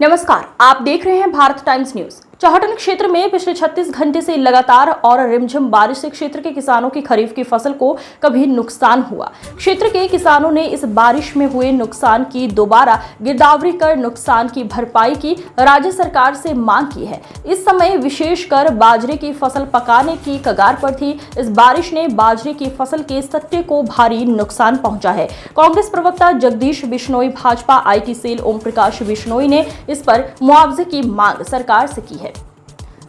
नमस्कार, आप देख रहे हैं भारत टाइम्स न्यूज। चौहटन क्षेत्र में पिछले 36 घंटे से लगातार और रिमझिम बारिश से क्षेत्र के किसानों की खरीफ की फसल को कभी नुकसान हुआ। क्षेत्र के किसानों ने इस बारिश में हुए नुकसान की दोबारा गिरदावरी कर नुकसान की भरपाई की राज्य सरकार से मांग की है। इस समय विशेषकर बाजरे की फसल पकाने की कगार पर थी। इस बारिश ने बाजरे की फसल के सट्टे को भारी नुकसान पहुंचा है। कांग्रेस प्रवक्ता जगदीश बिश्नोई, भाजपा IT सेल ओम प्रकाश बिश्नोई ने इस पर मुआवजे की मांग सरकार से की है।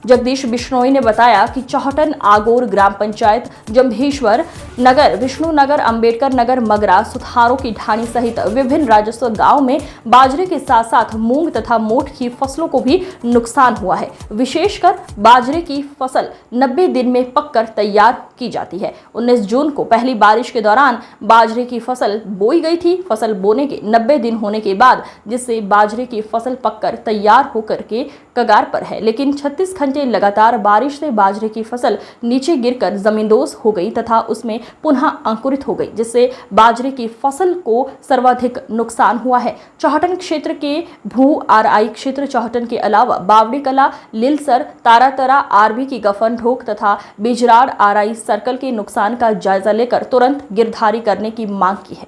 जगदीश बिश्नोई ने बताया कि चौहटन, आगोर ग्राम पंचायत, जम्भेश्वर नगर, विष्णु नगर, अंबेडकर नगर, मगरा, सुथारों की ढाणी सहित विभिन्न राजस्व गांव में बाजरे के साथ साथ मूंग तथा मोठ की फसलों को भी नुकसान हुआ है। विशेषकर बाजरे की फसल 90 दिन में पककर तैयार की जाती है। 19 जून को पहली बारिश के दौरान बाजरे की फसल बोई गई थी। फसल बोने के 90 दिन होने के बाद जिससे बाजरे की फसल पककर तैयार होकर के कगार पर है, लेकिन 36 घंटे लगातार बारिश से बाजरे की फसल नीचे गिरकर जमींदोज हो गई तथा उसमें पुनः अंकुरित हो गई, जिससे बाजरे की फसल को सर्वाधिक नुकसान हुआ है। चौहटन क्षेत्र के भू RI क्षेत्र चौहटन के अलावा बावड़ी कला, लिलसर, तारातरा, RB की गफन ढोक तथा बिजराड़ RI सर्कल के नुकसान का जायजा लेकर तुरंत गिरदावरी करने की मांग की है।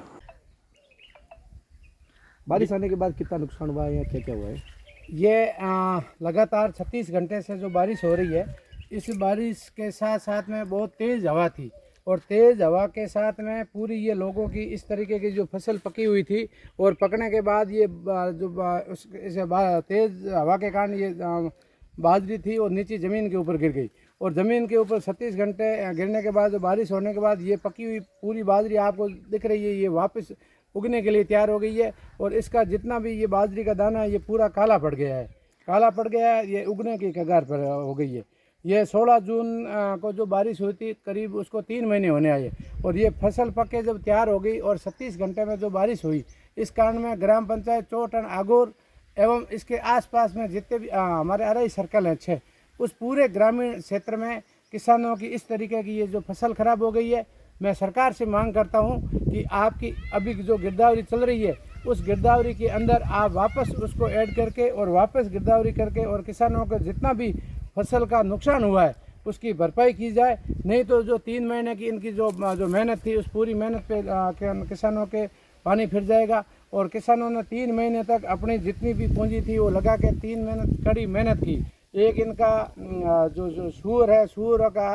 बारिश आने के बाद कितना नुकसान हुआ है या क्या क्या हुआ है? ये लगातार 36 घंटे से जो बारिश हो रही है, इस बारिश के साथ साथ में बहुत तेज़ हवा थी और तेज़ हवा के साथ में पूरी ये लोगों की इस तरीके की जो फसल पकी हुई थी और पकने के बाद ये तेज़ हवा के कारण ये बाजरी थी और नीचे ज़मीन के ऊपर गिर गई और ज़मीन के ऊपर 36 घंटे गिरने के बाद बारिश होने के बाद ये पकी हुई पूरी बाजरी आपको दिख रही है, ये वापस उगने के लिए तैयार हो गई है और इसका जितना भी ये बाजरी का दाना है ये पूरा काला पड़ गया है, ये उगने की कगार पर हो गई है। ये 16 जून को जो बारिश हुई थी करीब उसको 3 महीने होने आए और ये फसल पके जब तैयार हो गई और 36 घंटे में जो बारिश हुई, इस कारण में ग्राम पंचायत चौहटन, आगोर एवं इसके आसपास में जितने भी हमारे RI सर्कल हैं 6, उस पूरे ग्रामीण क्षेत्र में किसानों की इस तरीके की ये जो फसल खराब हो गई है। मैं सरकार से मांग करता हूं कि आपकी अभी जो गिरदावरी चल रही है उस गिरदावरी के अंदर आप वापस उसको ऐड करके और वापस गिरदावरी करके और किसानों को जितना भी फसल का नुकसान हुआ है उसकी भरपाई की जाए। नहीं तो जो 3 महीने की इनकी जो मेहनत थी उस पूरी मेहनत पे किसानों के पानी फिर जाएगा और किसानों ने 3 महीने तक अपनी जितनी भी पूंजी थी वो लगा के 3 कड़ी मेहनत की। एक इनका जो सूअर है, सूअर का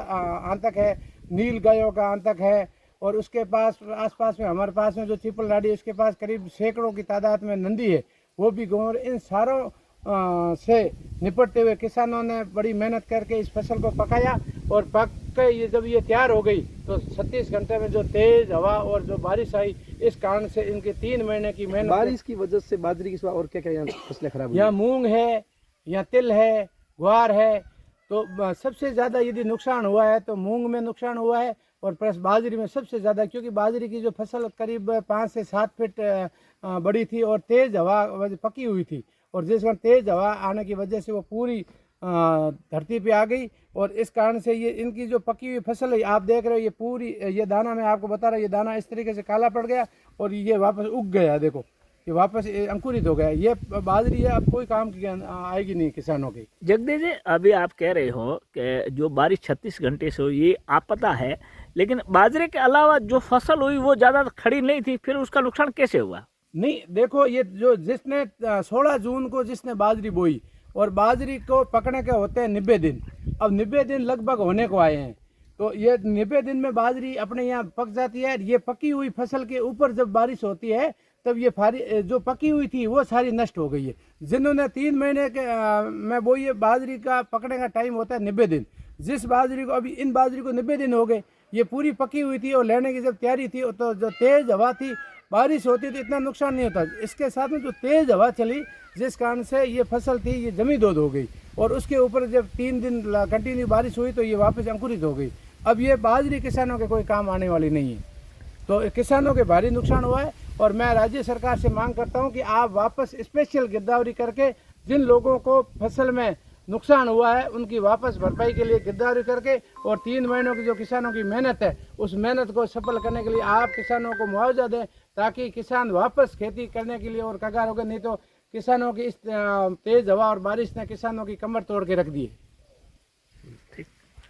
आंतक है, नील गायों का आंतक है और उसके पास आसपास में हमारे पास में जो चिपल लाड़ी, उसके पास करीब सैकड़ों की तादाद में नंदी है, वो भी गौर। इन सारों से निपटते हुए किसानों ने बड़ी मेहनत करके इस फसल को पकाया और पक के ये जब ये तैयार हो गई तो 36 घंटे में जो तेज हवा और जो बारिश आई, इस कारण से इनके 3 महीने की मेहनत, बारिश की वजह से बाजरे की सिवा और क्या क्या यहाँ फसलें खराब हुई? यहाँ मूंग है, यहाँ तिल है, ग्वार है। तो सबसे ज़्यादा यदि नुकसान हुआ है तो मूंग में नुकसान हुआ है और प्लस बाजरी में सबसे ज़्यादा, क्योंकि बाजरी की जो फसल करीब 5 से 7 फीट बड़ी थी और तेज़ हवा पकी हुई थी और जिस कारण तेज़ हवा आने की वजह से वो पूरी धरती पे आ गई और इस कारण से ये इनकी जो पकी हुई फसल है आप देख रहे हो, ये पूरी ये दाना मैं आपको बता रहा हूँ, ये दाना इस तरीके से काला पड़ गया और ये वापस उग गया। देखो ये वापस अंकुरित हो गया। ये बाजरी है, अब कोई काम की आएगी नहीं किसानों की। जगदीश जी, अभी आप कह रहे हो कि जो बारिश 36 घंटे से हुई आप पता है, लेकिन बाजरे के अलावा जो फसल हुई वो ज़्यादा खड़ी नहीं थी, फिर उसका नुकसान कैसे हुआ? नहीं देखो, ये जो जिसने 16 जून को जिसने बाजरी बोई और बाजरी को पकने के होते हैं 90 दिन, अब 90 दिन लगभग होने को आए हैं तो ये 90 दिन में बाजरी अपने यहाँ पक जाती है। ये पकी हुई फसल के ऊपर जब बारिश होती है तब ये जो पकी हुई थी वो सारी नष्ट हो गई है। जिन्होंने 3 महीने के में बोई है, बाजरी का पकने का टाइम होता है 90 दिन। जिस बाजरी को अभी इन बाजरी को 90 दिन हो गए, ये पूरी पकी हुई थी और लेने की जब तैयारी थी तो जो तेज़ हवा थी, बारिश होती तो इतना नुकसान नहीं होता। इसके साथ में जो तेज़ हवा चली जिस कारण से ये फसल थी ये जमींदोज हो गई और उसके ऊपर जब 3 दिन कंटिन्यू बारिश हुई तो ये वापस अंकुरित हो गई। अब ये बाजरी किसानों के कोई काम आने वाली नहीं है, तो किसानों के भारी नुकसान हुआ है और मैं राज्य सरकार से मांग करता हूं कि आप वापस स्पेशल गिरदावरी करके जिन लोगों को फसल में नुकसान हुआ है उनकी वापस भरपाई के लिए गिरदावरी करके और 3 महीनों की जो किसानों की मेहनत है उस मेहनत को सफल करने के लिए आप किसानों को मुआवजा दें ताकि किसान वापस खेती करने के लिए और कगार हो गए। नहीं तो किसानों की इस तेज हवा और बारिश ने किसानों की कमर तोड़ के रख दी है।